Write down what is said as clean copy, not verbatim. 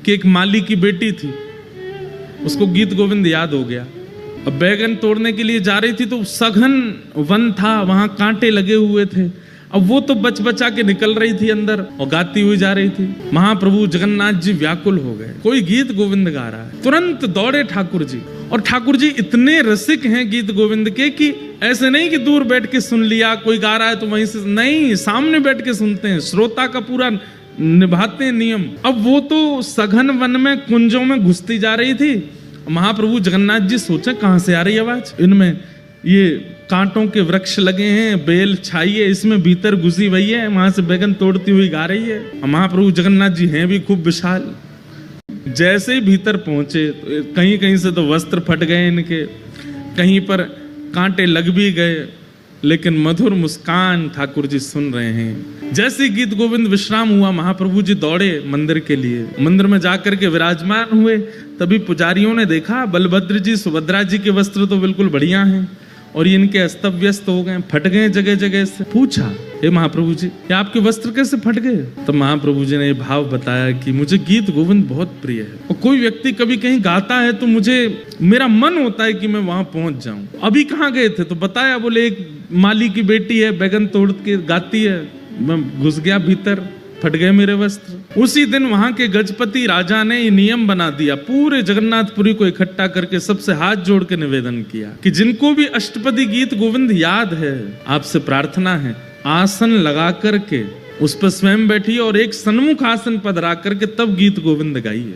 उसकी एक माली की बेटी थी, उसको गीत गोविंद याद हो गया। अब बैगन तोड़ने के लिए जा रही थी तो सघन वन था, वहां कांटे लगे हुए थे। अब वो तो बच बचा के निकल रही थी अंदर और गाती हुई जा रही थी। महाप्रभु जगन्नाथ जी व्याकुल हो गए, कोई गीत गोविंद गा रहा है। तुरंत दौड़े ठाकुर जी, और ठाकुर जी इतने रसिक हैं गीत गोविंद के कि ऐसे नहीं कि दूर बैठ के सुन लिया, कोई गा रहा है तो वहीं से नहीं, सामने बैठ के सुनते हैं, श्रोता का पूरा निभाते हैं नियम। अब वो तो सघन वन में कुंजों में घुसती जा रही थी। महाप्रभु जगन्नाथ जी सोचे कहां से आ रही आवाज, इनमें ये कांटों के वृक्ष लगे हैं, बेल छाई है, इसमें भीतर घुसी हुई है, वहां से बैगन तोड़ती हुई गा रही है। महाप्रभु जगन्नाथ जी हैं भी खूब विशाल। जैसे ही भीतर पहुंचे तो कहीं कहीं से तो वस्त्र फट गए इनके, कहीं पर कांटे लग भी गए, लेकिन मधुर मुस्कान ठाकुर जी सुन रहे हैं। जैसे गीत गोविंद विश्राम हुआ, महाप्रभु जी दौड़े मंदिर के लिए। मंदिर में जाकर के विराजमान हुए, तभी पुजारियों ने देखा बलभद्र जी सुभद्रा जी के वस्त्र तो बिल्कुल बढ़िया हैं और ये इनके अस्त व्यस्त हो गए, फट गए जगह जगह से। पूछा, हे महाप्रभु जी, ये आपके वस्त्र कैसे फट गए? तब महाप्रभु जी ने ये भाव बताया कि मुझे गीत गोविंद बहुत प्रिय है, और कोई व्यक्ति कभी कहीं गाता है तो मुझे मेरा मन होता है कि मैं वहां पहुंच जाऊं। अभी कहाँ गए थे? तो बताया, बोले एक माली की बेटी है, बैगन तोड़ के गाती है, मैं घुस गया भीतर, फट गए मेरे वस्त्र। उसी दिन वहां के गजपति राजा ने ये नियम बना दिया, पूरे जगन्नाथपुरी को इकट्ठा करके सबसे हाथ जोड़ के निवेदन किया कि जिनको भी अष्टपदी गीत गोविंद याद है, आपसे प्रार्थना है, आसन लगा करके उस पर स्वयं बैठिए और एक सन्मुख आसन पधरा करके तब गीत गोविंद गाइए।